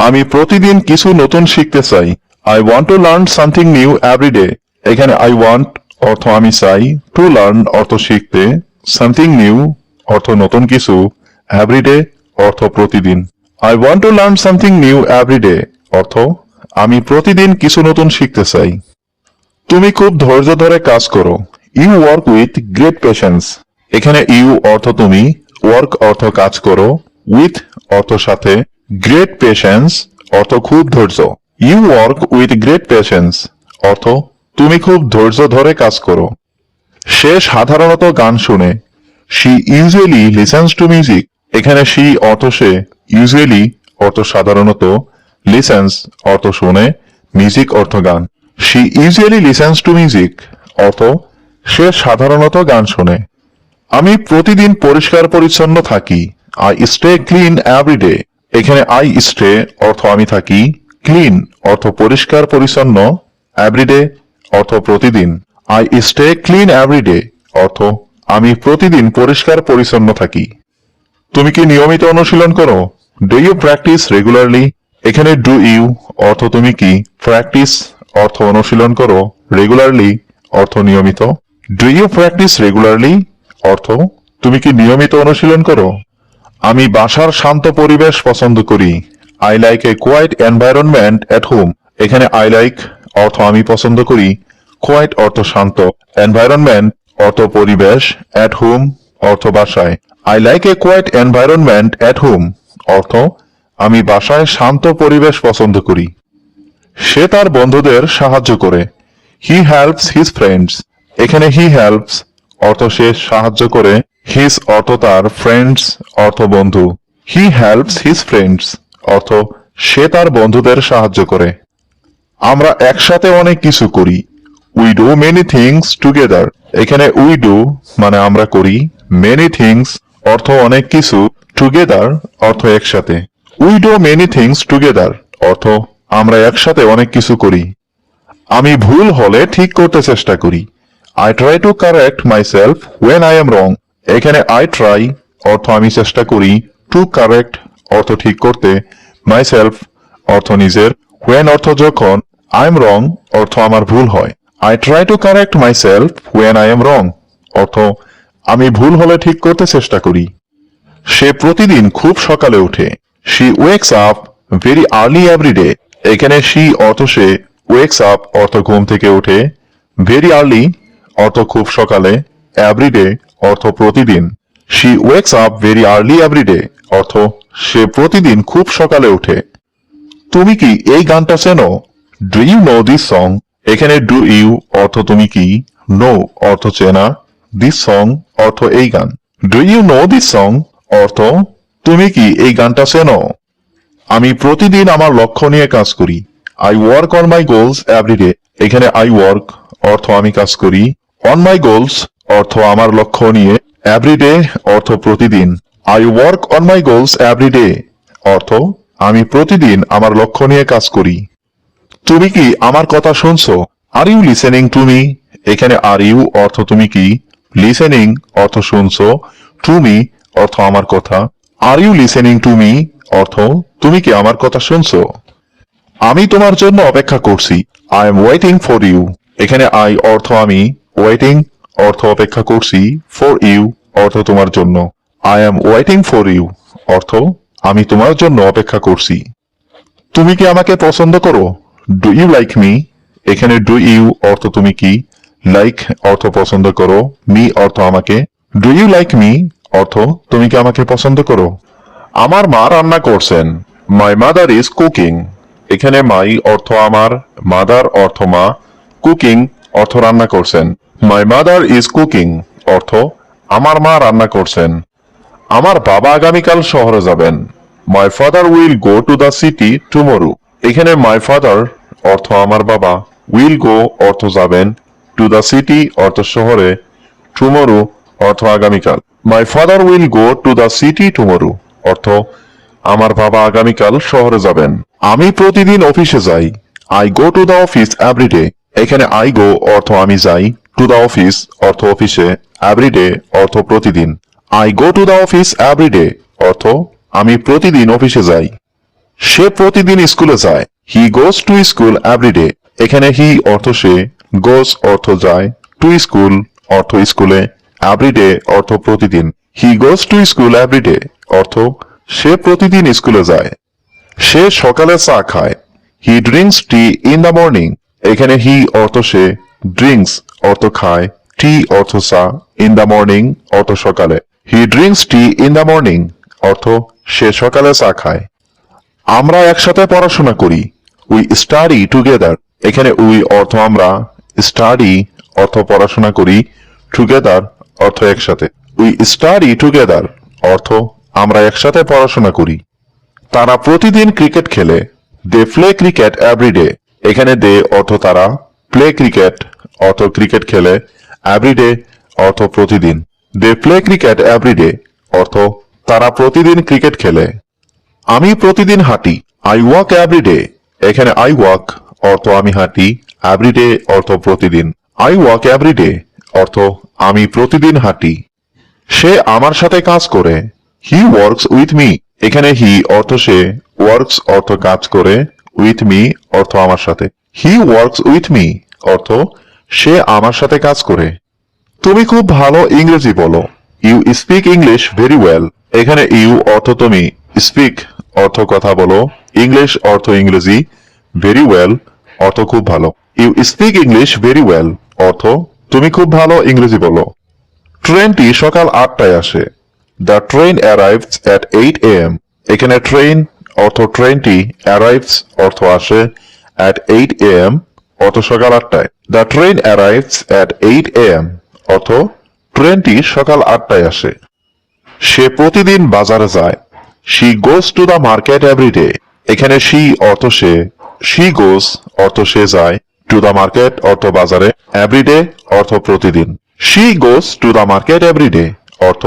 আমি প্রতিদিন কিছু নতুন শিখতে চাই। I want to learn something new every day. এখানে আই ওয়ান্ট অর্থ আমি চাই, টু লার্ন অর্থ শিখতে, সামথিং নিউ অর্থ নতুন কিছু, এভরি ডে অর্থ প্রতিদিন। I want to learn something new every day অর্থ আমি প্রতিদিন কিছু নতুন শিখতে চাই। তুমি খুব ধৈর্য ধরে কাজ করো। You work with great patience. এখানে ইউ অর্থ তুমি, ওয়ার্ক অর্থ কাজ করো, উইথ অর্থ সাথে, গ্রেট পেশেন্স অর্থ খুব ধৈর্য। You work with great patience অর্থ তুমি খুব ধৈর্য ধরে কাজ করো। সে সাধারণত গান শুনে। She usually listens to music. এখানে শি অর্থ সে, ইউজুয়ালি অর্থ সাধারণত, লিসেন্স অর্থ শুনে, মিউজিক অর্থ গান। She usually listens to music অর্থ সে সাধারণত গান শোনে। আমি প্রতিদিন পরিষ্কার পরিচ্ছন্ন থাকি। I stay clean every day. এখানে আই স্টে অর্থ আমি থাকি, ক্লিন অর্থ পরিষ্কার পরিচ্ছন্ন, এভরিডে অর্থ প্রতিদিন। I stay clean every day অর্থ আমি প্রতিদিন পরিষ্কার পরিচ্ছন্ন থাকি। তুমি কি নিয়মিত অনুশীলন করো? Do you practise regularly? এখানে ডু ইউ অর্থ তুমি কি, প্র্যাকটিস অর্থ অনুশীলন করো, রেগুলারলি অর্থ নিয়মিত। ডু ইউ প্র্যাকটিস রেগুলারলি অর্থ তুমি কি নিয়মিত অনুশীলন করো? আমি বাসার শান্ত পরিবেশ পছন্দ করি। I like a quiet environment at home. এখানে আই লাইক অর্থ আমি পছন্দ করি, কোয়াইট অর্থ শান্ত, এনভায়রনমেন্ট অর্থ পরিবেশ, এট হোম অর্থ বাসায়। I like a quiet environment at home অর্থ আমি বাসায় শান্ত পরিবেশ পছন্দ করি। সে তার বন্ধুদের সাহায্য করে। He helps his friends. এখানে হি হেল্পস অর্থ সে সাহায্য করে, হিজ অর্থ তার, ফ্রেন্ডস অর্থ বন্ধু। হি হেল্পস হিজ ফ্রেন্ডস অর্থ সে তার বন্ধুদের সাহায্য করে। আমরা একসাথে অনেক কিছু করি। We do many things together. এখানে উই ডু মানে আমরা করি, মেনি থিংস অর্থ অনেক কিছু, টুগেদার অর্থ একসাথে। We do many things together অর্থ আমরা একসাথে অনেক কিছু করি। আমি ভুল হলে ঠিক করতে চেষ্টা করি। I try to correct myself when I am wrong. এখানে আই ট্রাই অর্থ আমি চেষ্টা করি, টু কারেক্ট অর্থ ঠিক করতে, মাইসেলফ অর্থ নিজের, ওয়েন অর্থ যখন, আই এম রং অর্থ আমার ভুল হয়। I try to correct myself when I am wrong অর্থ আমি ভুল হলে ঠিক করতে চেষ্টা করি। সে প্রতিদিন খুব সকালে ওঠে। She wakes up very early every day. এখানে শি অর্থ সে, ওয়েকস আপ অর্থ ঘুম থেকে ওঠে, ভেরি আর্লি অর্থ খুব সকালে, এভরি ডে অর্থ প্রতিদিন। She wakes up very early every day অর্থ সে প্রতিদিন খুব সকালে ওঠে। তুমি কি এই গানটা চেনো? Do you know this song. এখানে ডু ইউ অর্থ তুমি কি, নো অর্থ চেনা, দিস সং অর্থ এই গান। Do you know this song অর্থ তুমি কি এই গানটা চেনো? আমি প্রতিদিন আমার লক্ষ্য নিয়ে কাজ করি। I work on my goals every day. এখানে আই ওয়ার্ক অর্থ আমি কাজ করি, অন মাই গোলস অর্থ আমার লক্ষ্য নিয়ে, এভরি ডে অর্থ প্রতিদিন। I work on my goals every day অর্থ আমি প্রতিদিন আমার লক্ষ্য নিয়ে কাজ করি। তুমি কি আমার কথা শুনছো? Are you listening to me. এখানে আর ইউ অর্থ তুমি কি, লিসেনিং অর্থ শুনছো, টু মি অর্থ আমার কথা, are you listening to me অর্থ তুমি কি আমার কথা শুনছো? আমি তোমার জন্য অপেক্ষা করছি। I am waiting for you. এখানে আই অর্থ আমি, ওয়েটিং অর্থ অপেক্ষা করছি, ফর ইউ অর্থ তোমার জন্য। I am waiting for you অর্থ আমি তোমার জন্য অপেক্ষা করছি। তুমি কি আমাকে পছন্দ করো? Do you like me. এখানে ডু ইউ অর্থ তুমি কি, লাইক অর্থ পছন্দ করো, মি অর্থ আমাকে। ডু ইউ লাইক মি অর্থ তুমি কি আমাকে পছন্দ করো? আমার মা রান্না করছেন। My mother is cooking. এখানে মাই অর্থ আমার, মাদার অর্থ মা, কুকিং অর্থ রান্না করছেন। মাই মাদার ইজ কুকিং অর্থ আমার মা রান্না করছেন। আমার বাবা আগামীকাল শহরে যাবেন। My father will go to the city tomorrow. এখানে মাই ফাদার অর্থ আমার বাবা, উইল গো অর্থ যাবেন, টু দ্য সিটি অর্থ শহরে, টুমরো অর্থ আগামীকাল। My father will go to the city tomorrow অর্থ আমার বাবা আগামীকাল শহরে যাবেন। আমি প্রতিদিন অফিসে যাই। I go to the office every day. এখানে আই গো অর্থ আমি যাই, টু দ্য অফিস অর্থ অফিসে, এভরি ডে অর্থ প্রতিদিন। I go to the office every day অর্থ আমি প্রতিদিন অফিসে যাই। সে প্রতিদিন স্কুলে যায়। হি গোজ টু স্কুল এভরিডে। এখানে হি অর্থ সে, গোজ অর্থ যায়, টু স্কুল অর্থ স্কুলে, এভরিডে অর্থ প্রতিদিন। হি গোজ টু স্কুল এভরিডে অর্থ সে প্রতিদিন স্কুলে যায়। সে সকালে চা খায়। He drinks T in the morning. এখানে হি অর্থ সে, ড্রিঙ্কস অর্থ খায়, টি অর্থ চা, ইন দ্য মর্নিং অর্থ সকালে। He drinks T in the morning অর্থ সে সকালে চা খায়। আমরা একসাথে পড়াশোনা করি। We study together. এখানে উই অর্থ আমরা, স্টাডি অর্থ পড়াশোনা করি, টুগেদার অর্থ একসাথে। উই স্টাডি টুগেদার অর্থ আমরা একসাথে পড়াশোনা করি। তারা প্রতিদিন ক্রিকেট খেলে। They play cricket every day. এখানে দে অর্থ তারা, প্লে ক্রিকেট অর্থ ক্রিকেট খেলে, এভরিডে অর্থ প্রতিদিন। দে প্লে ক্রিকেট এভরিডে অর্থ তারা প্রতিদিন ক্রিকেট খেলে। আমি প্রতিদিন হাঁটি। I walk every day. এখানে আই ওয়াক অর্থ আমি হাঁটি, এভরিডে অর্থ প্রতিদিন। আই ওয়াক এভরিডে অর্থ আমি প্রতিদিন হাঁটি। সে আমার সাথে কাজ করে। He works with me. এখানে হি অর্থ সে, ওয়ার্কস অর্থ কাজ করে, উইথ মি অর্থ আমার সাথে। হি ওয়ার্কস উইথ মি অর্থ সে আমার সাথে কাজ করে। তুমি খুব ভালো ইংরেজি বলো। You speak English very well. এখানে ইউ অর্থ তুমি, স্পিক অর্থ কথা বলো, ইংলিশ অর্থ ইংরেজি, ভেরি ওয়েল অর্থ খুব ভালো। You speak English very well অর্থ তুমি খুব ভালো ইংরেজি বলো। ট্রেনটি সকাল 8টায় আসে। The train arrives at 8 AM। এখানে ট্রেন অর্থ ট্রেনটি, অ্যারাইভস অর্থ আসে, এট 8 AM অর্থ সকাল 8টায়। The train arrives at 8 AM অর্থ ট্রেনটি সকাল 8টায় আসে। সে প্রতিদিন বাজারে যায়। She goes to the market every day. এখানে শি অর্থ সে, শি গোজ অর্থ সে যায়, টু দ্য মার্কেট অর্থ বাজারে, এভরিডে অর্থ প্রতিদিন। She goes to the market every day অর্থ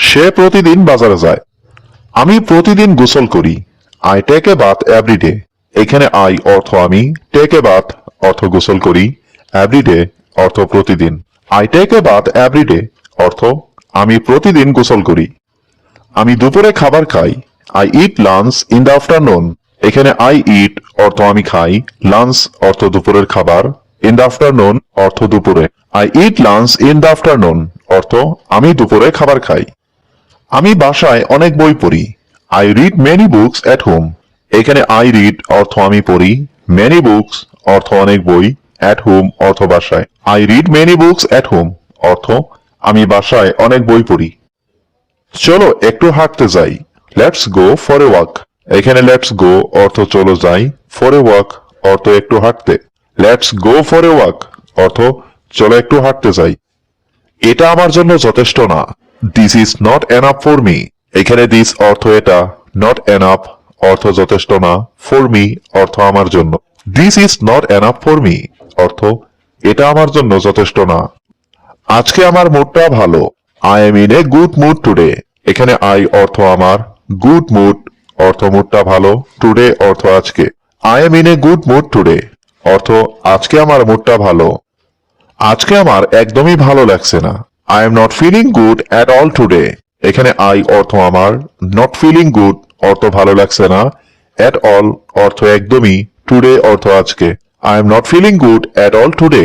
সে প্রতিদিন বাজারে যায়। আমি প্রতিদিন গোসল করি। I take a bath every day. এখানে আই অর্থ আমি, টেক এ বাথ অর্থ গোসল করি, এভরিডে অর্থ প্রতিদিন। I take a bath every day অর্থ আমি প্রতিদিন গোসল করি। আমি দুপুরে খাবার খাই। I eat lunch in the afternoon. এখানে আই ইট অর্থ আমি খাই, লাঞ্চ অর্থ দুপুরের খাবার, ইন দ্য আফটারনুন অর্থ দুপুরে। I eat lunch in the afternoon অর্থ আমি দুপুরে খাবার খাই। আমি বাসায় অনেক বই পড়ি। I read many books at home. এখানে আই রিড অর্থ আমি পড়ি, মেনি বুকস অর্থ অনেক বই, এট হোম অর্থ বাসায়। I read many books at home অর্থ আমি বাসায় অনেক বই পড়ি। চলো একটু হাঁটতে যাই। Let's go for a walk. এখানে লেটস গো অর্থ চলো যাই, ফর এ ওয়াক অর্থ একটু হাঁটতে। Let's go for a walk অর্থ চলো একটু হাঁটতে যাই। এটা আমার জন্য যথেষ্ট না। This is not enough for me. এখানে দিস অর্থ এটা, নট এনাফ অর্থ যথেষ্ট না, ফর মি অর্থ আমার জন্য। This is not enough for me অর্থ এটা আমার জন্য যথেষ্ট না। আজকে আমার মুডটা ভালো। I am in a good mood today. এখানে আই অর্থ আমার, গুড মুড অর্থ মুডটা ভালো, টুডে অর্থ আজকে। I am in a good mood today অর্থ আজকে আমার মুডটা ভালো। আজকে আমার একদমই ভালো লাগছে না। I am not feeling good at all today. এখানে আই অর্থ আমার, নট ফিলিং গুড অর্থ ভালো লাগছে না, অ্যাট অল অর্থ একদমই, টুডে অর্থ আজকে। I am not feeling good at all today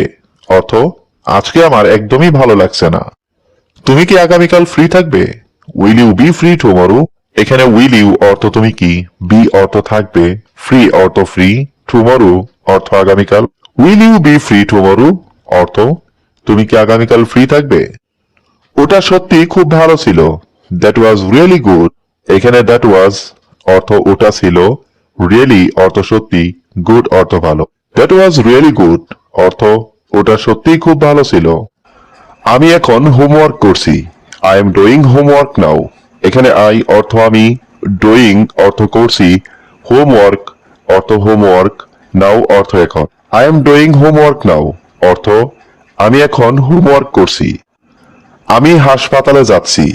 অর্থ আজকে আমার একদমই ভালো লাগছে না। তুমি কি আগামীকাল ফ্রি থাকবে? Will you be free tomorrow? এখানে উইল ইউ অর্থ তুমি কি, বি অর্থ থাকবে, ফ্রি অর্থ ফ্রি, টুমরো অর্থ আগামীকাল। Will you be free tomorrow অর্থ তুমি কি আগামীকাল ফ্রি থাকবে? ওটা সত্যি খুব ভালো ছিল। That was really good. এখানে দ্যাট ওয়াজ অর্থ ওটা ছিল, রিয়েলি অর্থ সত্যি, গুড অর্থ ভালো। দ্যাট ওয়াজ রিয়েলি গুড অর্থ ওটা সত্যিই খুব ভালো ছিল। আমি এখন হোমওয়ার্ক করছি। আই এম ডুইং হোমওয়ার্ক নাও। এখানে আই অর্থ আমি, ডুইং অর্থ করছি, হোমওয়ার্ক অর্থ হোমওয়ার্ক, নাও অর্থ এখন। আই এম ডুইং হোমওয়ার্ক নাও অর্থ আমি এখন হোমওয়ার্ক করছি। আমি হাসপাতালে যাচ্ছি।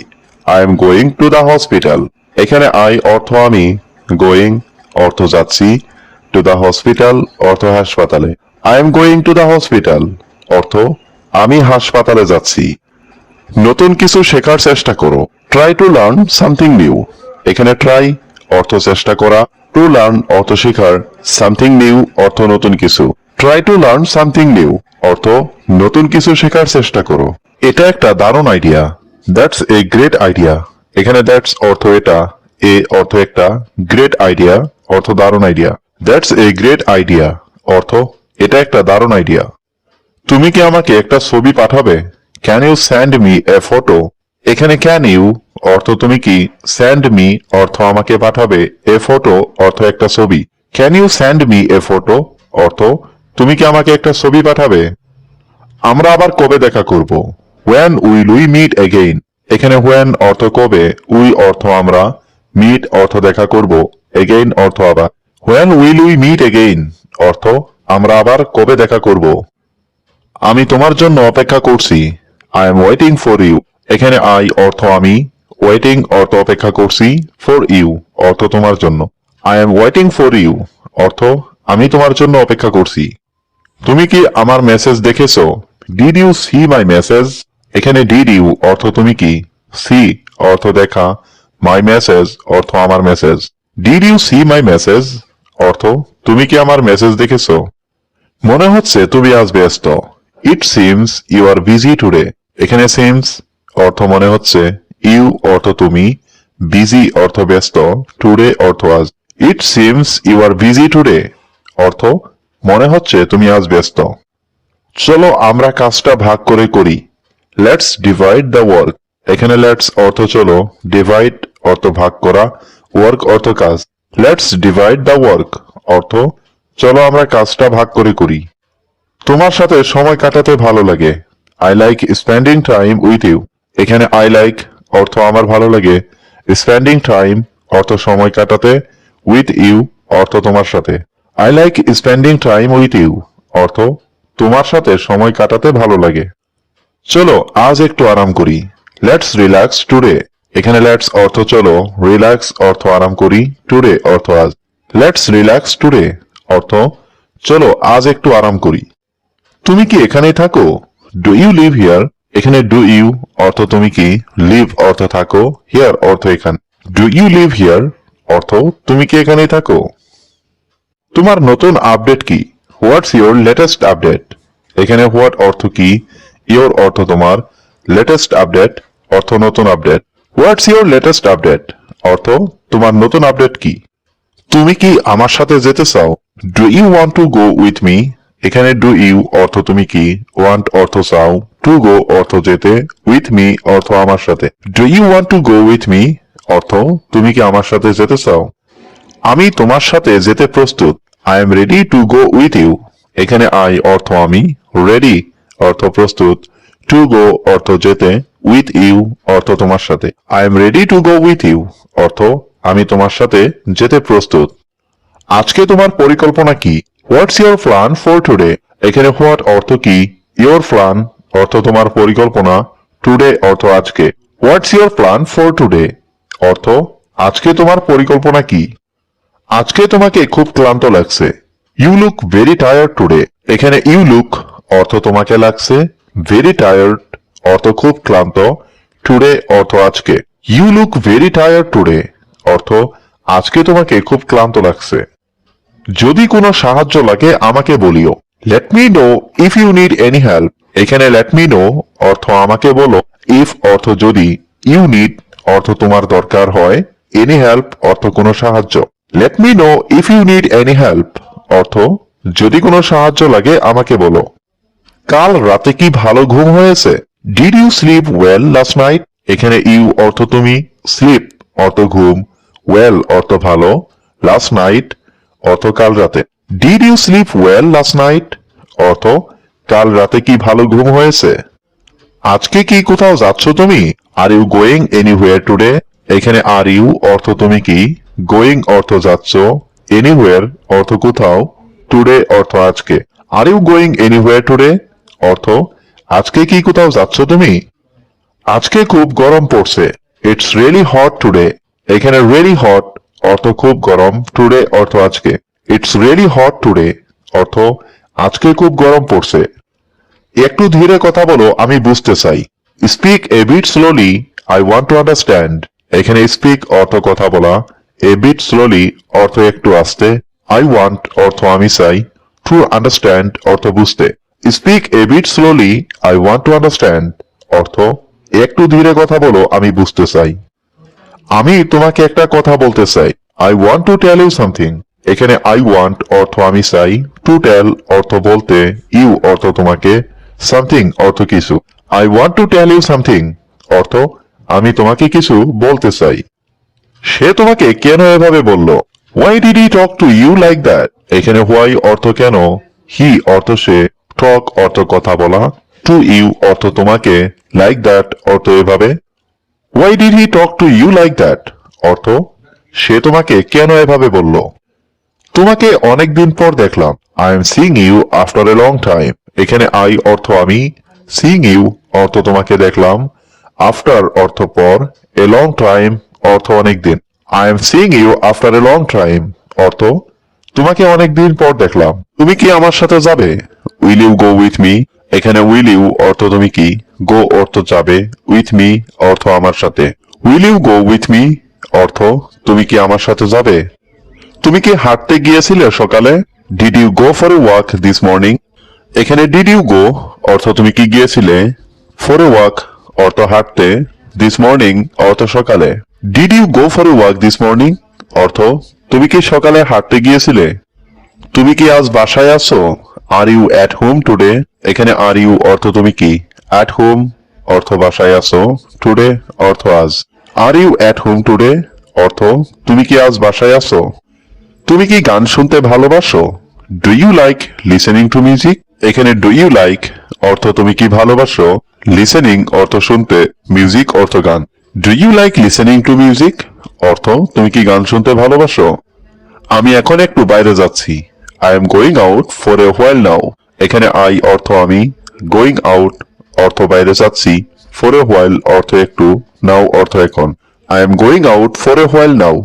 I am going to the hospital. এখানে আই অর্থ আমি, গোয়িং অর্থ যাচ্ছি, টু দ্য হসপিটাল অর্থ হাসপাতালে। I am going to the hospital অর্থ আমি হাসপাতালে যাচ্ছি। নতুন কিছু শেখার চেষ্টা করো। Try to learn something new. এখানে ট্রাই অর্থ চেষ্টা করা, টু লার্ন অর্থ শেখার, সামথিং নিউ অর্থ নতুন কিছু। Try to learn something new অর্থ নতুন কিছু শেখার চেষ্টা করো। এটা একটা দারুণ idea. That's a great idea. এখানে দ্যাটস অর্থ এটা, এ অর্থ একটা, গ্রেট আইডিয়া অর্থ দারুণ idea. That's a great idea অর্থ এটা একটা দারুণ আইডিয়া। তুমি কি আমাকে একটা ছবি পাঠাবে? Can you send me a photo? এখানে ক্যান ইউ অর্থ তুমি কি, সেন্ড মি অর্থ আমাকে পাঠাবে, এ ফটো অর্থ একটা ছবি। Can you send me a photo অর্থ তুমি কি আমাকে একটা ছবি পাঠাবে? আমরা আবার কবে দেখা করব? When will we meet again? এখানে when অর্থ কবে, উই অর্থ আমরা, মিট অর্থ দেখা করব, again অর্থ আবার। When will we meet again অর্থ আমরা আবার কবে দেখা করব। আমি তোমার জন্য অপেক্ষা করছি। I am waiting for you. এখানে I অর্থ আমি, waiting অর্থ অপেক্ষা করছি, for you অর্থ তোমার জন্য। I am waiting for you অর্থ আমি তোমার জন্য অপেক্ষা করছি। তুমি কি আমার মেসেজ দেখেছো? Did you see my message? এখানে did you অর্থ তুমি কি, see অর্থ দেখা, my message অর্থ আমার message. Did you see my message অর্থ তুমি কি আমার মেসেজ দেখেছো? মনে হচ্ছে তুমি আজ ব্যস্ত। It seems you are busy today. এখানে seems অর্থ মনে হচ্ছে, you অর্থ তুমি, busy অর্থ ব্যস্ত, today অর্থ আজ। It seems you are busy today অর্থ মনে হচ্ছে তুমি আজ ব্যস্ত। চলো আমরা কাজটা ভাগ করে করি। Let's divide the work. এখানে let's অর্থ চলো, divide অর্থ ভাগ করা, work অর্থ কাজ। Let's divide the work অর্থ চলো আমরা কাজটা ভাগ করে করি। তোমার সাথে সময় কাটাতে ভালো লাগে। I like spending time with you. এখানে I like অর্থ আমার ভালো লাগে, spending time অর্থ সময় কাটাতে, with you অর্থ তোমার সাথে। I like spending time with you অর্থ তোমার সাথে সময় কাটাতে ভালো লাগে। চলো আজ একটু আরাম করি। Let's relax today. এখানে let's অর্থ চলো, relax অর্থ আরাম করি, today অর্থ আজ। Let's relax today অর্থ চলো আজ একটু আরাম করি। তুমি কি এখানেই থাকো? Do you live here? এখানে do you অর্থ তুমি কি, live অর্থ থাকো, here অর্থ এখানে। Do you live here অর্থ তুমি কি এখানেই থাকো? তোমার নতুন আপডেট কি? What's your latest update? এখানে what অর্থ কি, your অর্থ তোমার, latest update অর্থ নতুন update. What's your latest update অর্থ তোমার নতুন আপডেট কি? তুমি কি আমার সাথে যেতে চাও? Do you want to go with me? এখানে do you অর্থ তুমি কি, want অর্থ চাও, to go অর্থ যেতে, with me অর্থ আমার সাথে। Do you want to go with me অর্থ তুমি কি আমার সাথে যেতে চাও? আমি তোমার সাথে যেতে প্রস্তুত। I am ready to go with you. এখানে I অর্থ আমি, ready অর্থ প্রস্তুত, to go অর্থ যেতে, with you অর্থ তোমার সাথে। I am ready to go with you অর্থ আমি তোমার সাথে যেতে প্রস্তুত। আজকে তোমার পরিকল্পনা কি? What's your plan for today? এখানে what অর্থ কি, your plan অর্থ তোমার পরিকল্পনা, today অর্থ আজকে। What's your plan for today অর্থ আজকে তোমার পরিকল্পনা কি? আজকে তোমাকে খুব ক্লান্ত লাগছে। You look very tired today. এখানে you look অর্থ তোমাকে লাগছে, very tired অর্থ খুব ক্লান্ত, today অর্থ আজকে। You look very tired today অর্থ আজকে তোমাকে খুব ক্লান্ত লাগছে। যদি কোনো সাহায্য লাগে আমাকে বলিও। Let me know if you need any help. এখানে let me know অর্থ আমাকে বলো, if অর্থ যদি, you need অর্থ তোমার দরকার হয়, any help অর্থ কোনো সাহায্য। Let me know if you need any help অর্থ যদি কোনো সাহায্য লাগে আমাকে বলো। কাল রাতে কি ভালো ঘুম হয়েছে? Did you sleep well last night? এখানে you অর্থ তুমি, sleep অর্থ ঘুম, well অর্থ ভালো, last night অর্থ কাল রাতে। Did you sleep well last night অর্থ কাল রাতে কি ভালো ঘুম হয়েছে? আজকে কি কোথাও যাচ্ছ তুমি? Are you going anywhere today? এখানে are you অর্থ তুমি কি, going অর্থ যাচ্ছ, anywhere অর্থ কোথাও, today অর্থ আজকে। Are you going anywhere today অর্থ আজকে কি কোথাও যাচ্ছ তুমি? আজকে খুব গরম পড়ছে। It's really hot today. এখানে really hot অর্থ খুব গরম, today অর্থ আজকে। It's really hot today অর্থ আজকে খুব গরম পড়ছে। একটু ধীরে কথা বলো, আমি বুঝতে চাই। Speak a bit slowly, I want to understand. এখানে speak অর্থ কথা বলা, এ বিট স্লোলি অর্থ একটু আস্তে, আই ওয়ান্ট অর্থ আমি চাই, টু আন্ডারস্ট্যান্ড অর্থ বুঝতে। Speak a bit slowly I want to understand অর্থ একটু ধীরে কথা বলো, আমি বুঝতে চাই। আমি তোমাকে একটা কথা বলতে চাই, I want to tell you something. এখানে আই ওয়ান্ট অর্থ আমি চাই, টু টেল অর্থ বলতে, ইউ অর্থ তোমাকে, সামথিং অর্থ কিছু। I want to tell you something অর্থ আমি তোমাকে কিছু বলতে চাই। সে তোমাকে কেন এভাবে বলল? Why did he talk to you like that? এখানে হোয়াই অর্থ কেন, হি অর্থ সে, টক অর্থ কথা বলা, টু ইউ অর্থ তোমাকে, লাইক দ্যাট অর্থ এভাবে। Why did he talk to you like that অর্থ সে তোমাকে কেন এভাবে বলল? তোমাকে অনেকদিন পর দেখলাম, I am seeing you after a long time. এখানে আই অর্থ আমি, সিইং ইউ অর্থ তোমাকে দেখলাম, আফটার অর্থ পর, এ লং টাইম অর্থ অনেকদিন। I am seeing you after a long time অর্থ তোমাকে অনেকদিন পর দেখলাম। তুমি কি আমার সাথে যাবে? Will you go with me? এখানে উইল ইউ অর্থ তুমি কি, গো অর্থ যাবে, উইথ মি অর্থ আমার সাথে। Will you go with me অর্থ তুমি কি আমার সাথে যাবে? তুমি কি হাঁটতে গিয়েছিলে সকালে? Did you go for a walk this morning? এখানে ডিড ইউ গো অর্থ তুমি কি গিয়েছিলে, ফর এ ওয়াক অর্থ হাঁটতে, দিস মর্নিং অর্থ সকালে। Did you go for a walk this morning অর্থ তুমি কি সকালে হাঁটতে গিয়েছিলে? তুমি কি আজ বাসায় আছো? Are you at home today? এখানে আর ইউ অর্থ তুমি কি, অ্যাট হোম অর্থ বাসায় আছো, টুডে অর্থ আজ। Are you at home today অর্থ তুমি কি আজ বাসায় আছো? তুমি কি গান শুনতে ভালোবাসো? Do you like listening to music? এখানে ডু ইউ লাইক অর্থ তুমি কি ভালোবাসো, লিসেনিং অর্থ শুনতে, মিউজিক অর্থ গান। Do you like listening to music অর্থ তুমি কি গান শুনতে ভালোবাসো? আমি এখন একটু বাইরে যাচ্ছি, I am going out for a while now. এখানে আই অর্থ আমি, গোয়িং আউট অর্থ বাইরে যাচ্ছি, ফর এ হোয়াইল অর্থ একটু, নাও অর্থ এখন। I am going out for a while now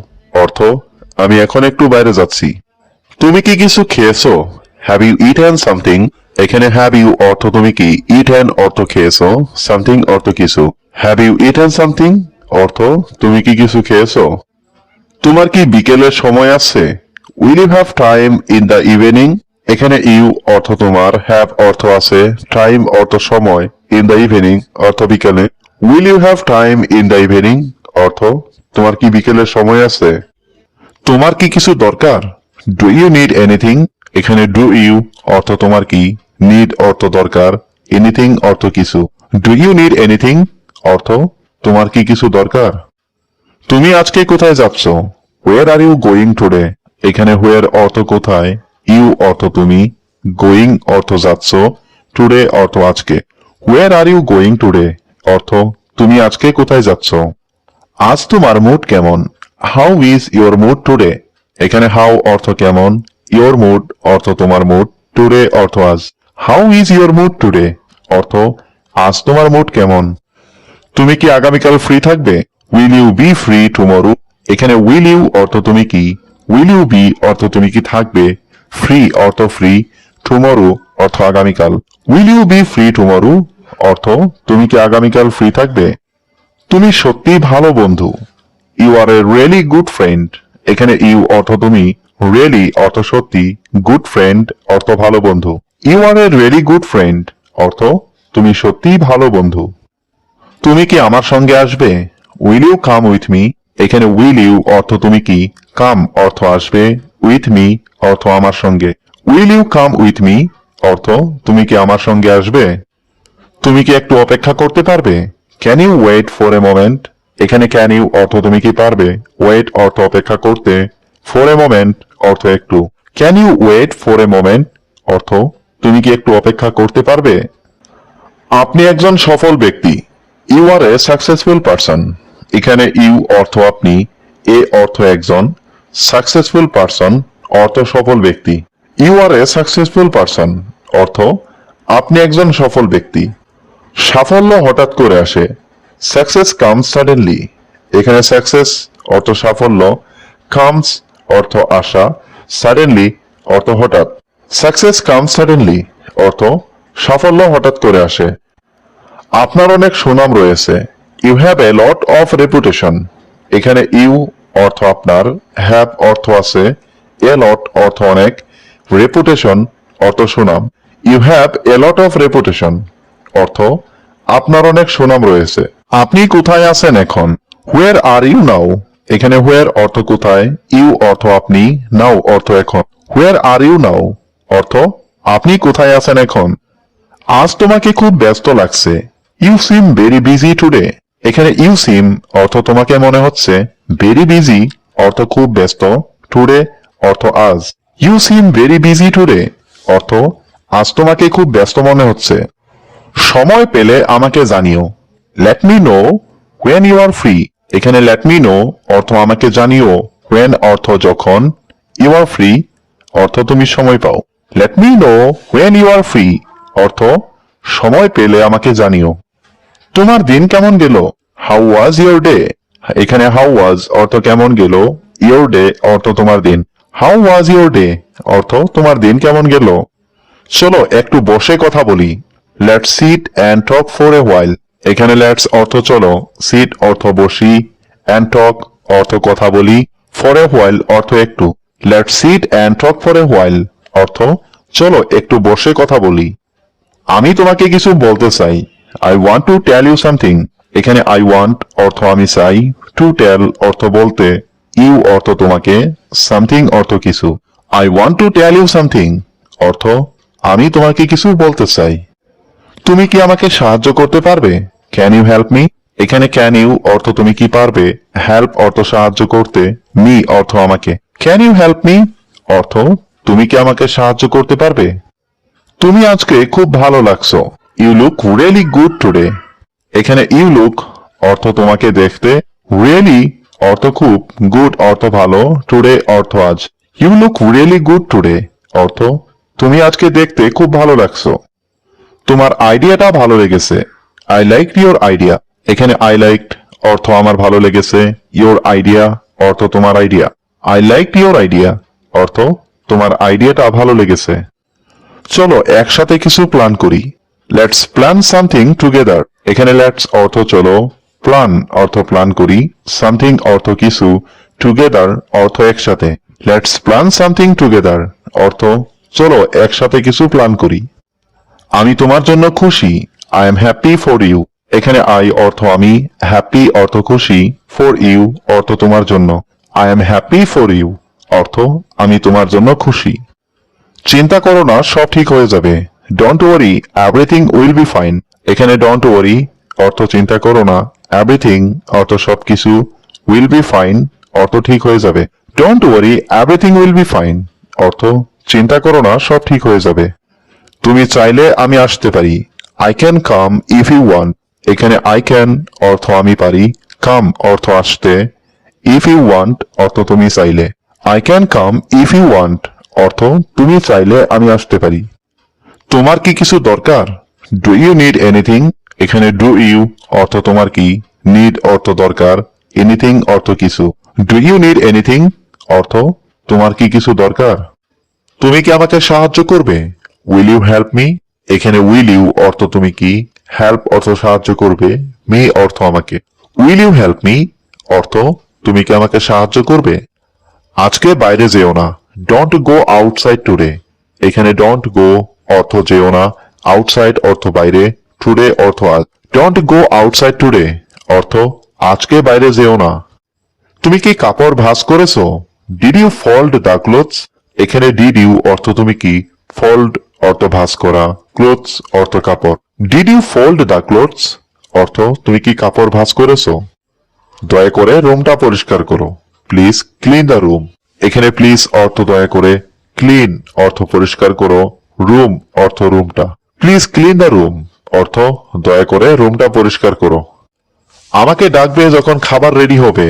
অর্থ আমি এখন একটু বাইরে যাচ্ছি। তুমি কি কিছু খেয়েছো? Have you eaten something? এখানে হ্যাভ ইউ অর্থ তুমি কি, ইটেন অর্থ খেয়েছো, সামথিং অর্থ কিছু। হ্যাভ ইউ ইটেন সামথিং অর্থ তুমি কি কিছু খেয়েছো? তোমার কি বিকেলের সময় আছে? Will you have time in the evening? এখানে ইউ অর্থ তোমার, হ্যাভ অর্থ আছে, টাইম অর্থ সময়, ইন দ্য ইভিনিং অর্থ বিকেলে। Will you have time in the evening অর্থ তোমার কি বিকেলের সময় আছে? তোমার কি কিছু দরকার? Do you need anything? এখানে ডু ইউ অর্থ তোমার কি, নিড অর্থ দরকার, এনিথিং অর্থ কিছু। ডু ইউ নিড এনিথিং অর্থ তোমার কি কিছু দরকার? তুমি আজকে কোথায় যাচ্ছ? হোয়ার আর ইউ গোয়িং টুডে? এখানে হোয়ার অর্থ কোথায়, ইউ অর্থ তুমি, গোয়িং অর্থ যাচ্ছ, টুডে অর্থ আজকে। Where are you going today অর্থ তুমি আজকে কোথায় যাচ্ছ? আজ তোমার মুড কেমন? How is your mood today? এখানে হাউ অর্থ কেমন, ইয়োর মুড অর্থ তোমার মুড, টুডে অর্থ আজ। How is your mood today অর্থ আজ তোমার মুড কেমন? তুমি কি আগামীকাল ফ্রি থাকবে? Will you be free tomorrow? এখানে উইল ইউ অর্থ তুমি কি, উইল ইউ বি অর্থ তুমি কি থাকবে, ফ্রি অর্থ ফ্রি, টুমরো অর্থ আগামীকাল। Will you be free tomorrow অর্থ তুমি কি আগামীকাল ফ্রি থাকবে? তুমি সত্যিই ভালো বন্ধু, you are a really good friend. এখানে ইউ অর্থ তুমি, রিয়েলি অর্থ সত্যি, গুড ফ্রেন্ড অর্থ ভালো বন্ধু। You are a really good friend অর্থ তুমি সত্যিই ভালো বন্ধু। তুমি কি আমার সঙ্গে আসবে? Will you come with me? এখানে উইল ইউ অর্থ তুমি কি, কাম অর্থ আসবে, উইথ মি অর্থ আমার সঙ্গে। Will you come with me অর্থ তুমি কি আমার সঙ্গে আসবে? তুমি কি একটু অপেক্ষা করতে পারবে? Can you wait for a moment? এখানে ক্যান ইউ অর্থ তুমি কি পারবে, ওয়েট অর্থ অপেক্ষা করতে, ফর এ মোমেন্ট অর্থ একটু। Can you wait for a moment অর্থ তুমি কি একটু অপেক্ষা করতে পারবে? আপনি একজন সফল ব্যক্তি, you are a successful person. এখানে ইউ অর্থ আপনি, এ অর্থ একজন, সাকসেসফুল পারসন অর্থ সফল ব্যক্তি। You are a successful person অর্থ আপনি একজন সফল ব্যক্তি। সাফল্য হঠাৎ করে আসে, সাকসেস কামস সাডেনলি। এখানে সাকসেস অর্থ সাফল্য, কামস অর্থ আসা, সাডেনলি অর্থ হঠাৎ। সাকসেস কামস সাডেনলি অর্থ সাফল্য হঠাৎ করে আসে। আপনার অনেক সুনাম রয়েছে, you have a lot of reputation. এখানে ইউ অর্থ আপনার, হ্যাভ অর্থ আছে, এ লট অর্থ অনেক, রেপুটেশন অর্থ সুনাম। You have a lot of reputation অর্থ আপনার অনেক সুনাম রয়েছে। আপনি কোথায় আছেন এখন? Where are you now? এখানে হোয়ার অর্থ কোথায়, ইউ অর্থ আপনি, নাও অর্থ এখন। হোয়ার আর ইউ নাও অর্থ আপনি কোথায় আছেন এখন? আজ তোমাকে খুব ব্যস্ত লাগছে। You seem very busy today. এখানে ইউ সিম অর্থ তোমাকে মনে হচ্ছে, ভেরি বিজি অর্থ খুব ব্যস্ত, টুডে অর্থ আজ। You seem very busy today অর্থ আজ তোমাকে খুব ব্যস্ত মনে হচ্ছে। সময় পেলে আমাকে জানিও। Let me know when you are free. এখানে লেট মি নো অর্থ আমাকে জানিও, হোয়েন অর্থ যখন, ইউ আর ফ্রি অর্থ তুমি সময় পাও। Let me know when you are free অর্থ সময় পেলে আমাকে জানিও। তোমার দিন কেমন গেল? How was your day? এখানে হাউ ওয়াজ অর্থ কেমন গেল, ইয়োর ডে অর্থ তোমার দিন। হাউ ওয়াজ ইয়োর ডে অর্থ তোমার দিন কেমন গেল? চলো একটু বসে কথা বলি। Let's sit and talk for a while. এখানে লেটস অর্থ চলো, সিট অর্থ বসি, অ্যান্ড টক অর্থ কথা বলি, ফর এ হোয়াইল অর্থ একটু। Let's sit and talk for a while অর্থ চলো একটু বসে কথা বলি। আমি তোমাকে কিছু বলতে চাই। I want to tell you something. এখানে আই ওয়ান্ট অর্থ আমি চাই, টু টেল অর্থ বলতে, ইউ অর্থ তোমাকে, সামথিং অর্থ কিছু। I want to tell you something অর্থ আমি তোমাকে কিছু বলতে চাই। তুমি কি আমাকে সাহায্য করতে পারবে? Can you help me? এখানে ক্যান ইউ অর্থ তুমি কি পারবে, হেল্প অর্থ সাহায্য করতে, মি অর্থ আমাকে। ক্যান ইউ হেল্প মি অর্থ তুমি কি আমাকে সাহায্য করতে পারবে? তুমি আজকে খুব ভালো লাগছো। You look really good today. এখানে ইউ লুক অর্থ তোমাকে দেখতে, রিয়েলি অর্থ খুব, গুড অর্থ ভালো, টুডে অর্থ আজ। You look really good today অর্থ তুমি আজকে দেখতে খুব ভালো লাগছো। তোমার আইডিয়াটা ভালো লেগেছে। I like your idea. এখানে আই লাইকড অর্থ আমার ভালো লেগেছে, ইয়োর আইডিয়া অর্থ তোমার idea. I like your idea অর্থ তোমার আইডিয়াটা ভালো লেগেছে। চলো একসাথে কিছু প্ল্যান করি। Let's plan something together. এখানে লেটস অর্থ চলো, প্ল্যান অর্থ প্ল্যান করি, সামথিং অর্থ কিছু, টুগেদার অর্থ একসাথে। লেটস প্ল্যান সামথিং টুগেদার অর্থ চলো একসাথে কিছু প্ল্যান করি। আমি তোমার জন্য খুশি। I am happy for you. এখানে আই অর্থ আমি, হ্যাপি অর্থ খুশি, ফর ইউ অর্থ তোমার জন্য। I am happy for you অর্থ আমি তোমার জন্য খুশি। চিন্তা করো না, সব ঠিক হয়ে যাবে। Don't worry everything will be fine. এখানে ডোন্ট ওয়ারি অর্থ চিন্তা করো না, এভরিথিং অর্থ সবকিছু, উইল বি ফাইন অর্থ ঠিক হয়ে যাবে। Don't worry everything will be fine অর্থ চিন্তা করো না, সব ঠিক হয়ে যাবে। তুমি চাইলে আমি আসতে পারি। I can come if you want. এখানে আই ক্যান অর্থ আমি পারি, কাম অর্থ আসতে, ইফ ইউ ওয়ান্ট অর্থ তুমি চাইলে। I can come if you want অর্থ তুমি চাইলে আমি আসতে পারি। তোমার কি কিছু দরকার? Do you need anything? এখানে ডু ইউ অর্থ তোমার কি, নিড অর্থ দরকার, এনিথিং অর্থ কিছু। ডু ইউ নিড এনিথিং অর্থ তোমার কি কিছু দরকার? তুমি কি আমাকে সাহায্য করবে? Will you help me? এখানে উইল ইউ অর্থ তুমি কি, হেল্প অর্থ সাহায্য করবে, মি অর্থ আমাকে। উইল ইউ হেল্প মি অর্থ তুমি কি আমাকে সাহায্য করবে? আজকে বাইরে যেও না। Don't go outside today. এখানে ডোন্ট গো অর্থ যেও না, আউটসাইড অর্থ বাইরে, টুডে অর্থ আজ। ডোন্ট গো আউটসাইড টুডে অর্থ আজকে বাইরে যেও না। তুমি কি কাপড় ভাঁজ করেছো? Did you fold the clothes? এখানে ডিড ইউ অর্থ তুমি কি, ফোল্ড অর্থ ভাঁজ করা, ক্লোথস অর্থ কাপড়। Did you fold the clothes অর্থ তুমি কি কাপড় ভাঁজ করেছো? দয়া করে রুমটা পরিষ্কার করো। Please clean the room. এখানে প্লিজ অর্থ দয়া করে, ক্লিন অর্থ পরিষ্কার করো, রুম অর্থ রুমটা। প্লিজ ক্লিন দ্য রুম অর্থ দয়া করে রুমটা পরিষ্কার করো। আমাকে ডাকবে যখন খাবার রেডি হবে।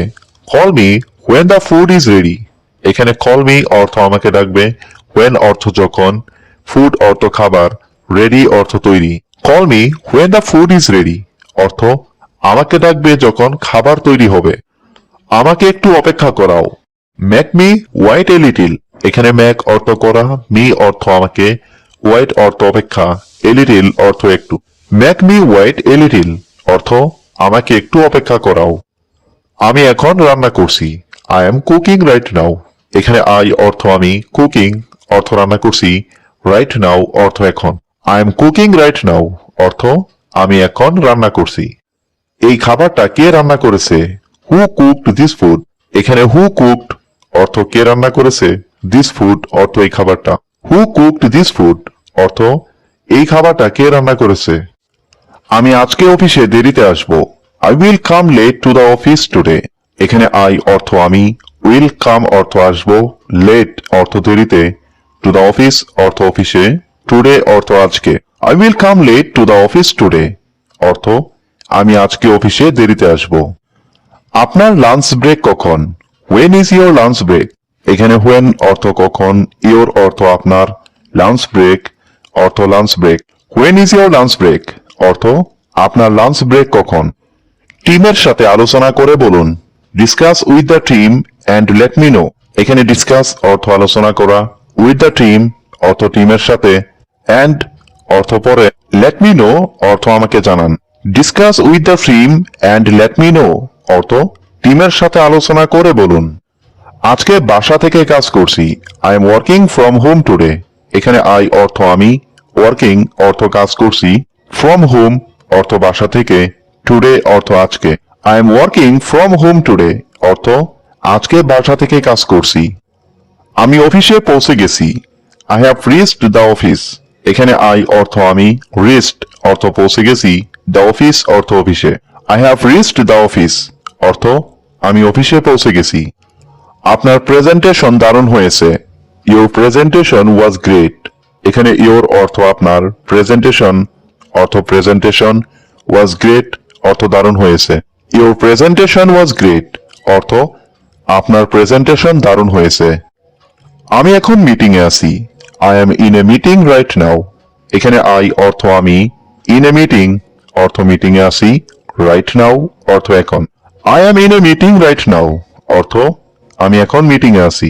Call me when the food is ready. এখানে কল মি অর্থ আমাকে ডাকবে, হোয়েন অর্থ যখন, ফুড অর্থ খাবার, রেডি অর্থ তৈরি। Call me when the food is ready অর্থ আমাকে ডাকবে যখন খাবার তৈরি হবে। আমাকে একটু অপেক্ষা করাও। Make me wait a little. এখানে মেক অর্থ করা, মি অর্থ আমাকে, ওয়াইট অর্থ অপেক্ষা, এ লিটিল অর্থ একটু। Make me wait a little অর্থ আমাকে একটু অপেক্ষা করাও। আমি এখন রান্না করছি। I am cooking right now. এখানে আই অর্থ আমি, কুকিং অর্থ রান্না করছি, রাইট নাও অর্থ এখন। আই এম কুকিং রাইট নাও অর্থ আমি এখন রান্না করছি। এই খাবারটা কে রান্না করেছে? হু কুকড দিস ফুড। এখানে হু কুকড অর্থ কে রান্না করেছে, দিস ফুড অর্থ এই খাবারটা। হু কুকড দিস ফুড অর্থ এই খাবারটা কে রান্না করেছে। আমি আজকে অফিসে দেরিতে আসব। I will come late to the office today. এখানে আই অর্থ আমি, উইল কাম অর্থ আসব, লেট অর্থ দেরিতে, টু দ্য অফিস অর্থ অফিসে, টুডে অর্থ আজকে। I will come late to the office today অর্থ আমি আজকে অফিসে দেরিতে আসব। আপনার লাঞ্চ ব্রেক কখন? When is your lunch break. এখানে হোয়েন অর্থ কখন, ইয়োর অর্থ আপনার, লাঞ্চ ব্রেক অর্থ lunch break. When is your lunch break অর্থ আপনার লাঞ্চ ব্রেক কখন। টিমের সাথে আলোচনা করে বলুন। Discuss with the team and let me no. এখানে ডিসকাস অর্থ আলোচনা করা, উইথ দ্য টিম অর্থ টিমের সাথে, অ্যান্ড অর্থ পরে, লেট মি নো অর্থ আমাকে জানান। Discuss with the team and let me know অর্থ টিমের সাথে আলোচনা করে বলুন। আজকে বাসা থেকে কাজ করছি। I am working from home today. এখানে আই অর্থ আমি, ওয়ার্কিং অর্থ কাজ করছি, ফ্রম হোম অর্থ বাসা থেকে, টুডে অর্থ আজকে। I am working from home today অর্থ আজকে বাসা থেকে কাজ করছি। আমি অফিসে পৌঁছে গেছি। I have reached the office. এখানে আই অর্থ আমি, রিচড অর্থ পৌঁছে গেছি, দ্য অফিস অর্থ অফিসে। I have reached the office অর্থ আমি অফিসে পৌঁছে গেছি। আপনার প্রেজেন্টেশন দারুণ হয়েছে। Your presentation was great. এখানে ইউর অর্থ আপনার, প্রেজেন্টেশন অর্থ প্রেজেন্টেশন, ওয়াজ গ্রেট অর্থ দারুণ হয়েছে। ইউর প্রেজেন্টেশন ওয়াজ গ্রেট অর্থ আপনার প্রেজেন্টেশন দারুণ হয়েছে। আমি এখন মিটিং এ আছি। I am in A meeting right now. এখানে আই অর্থ আমি, ইন এ মিটিং অর্থ মিটিং এ আছি, রাইট নাও অর্থ এখন। I am in A meeting right now অর্থ আমি এখন মিটিং এ আছি।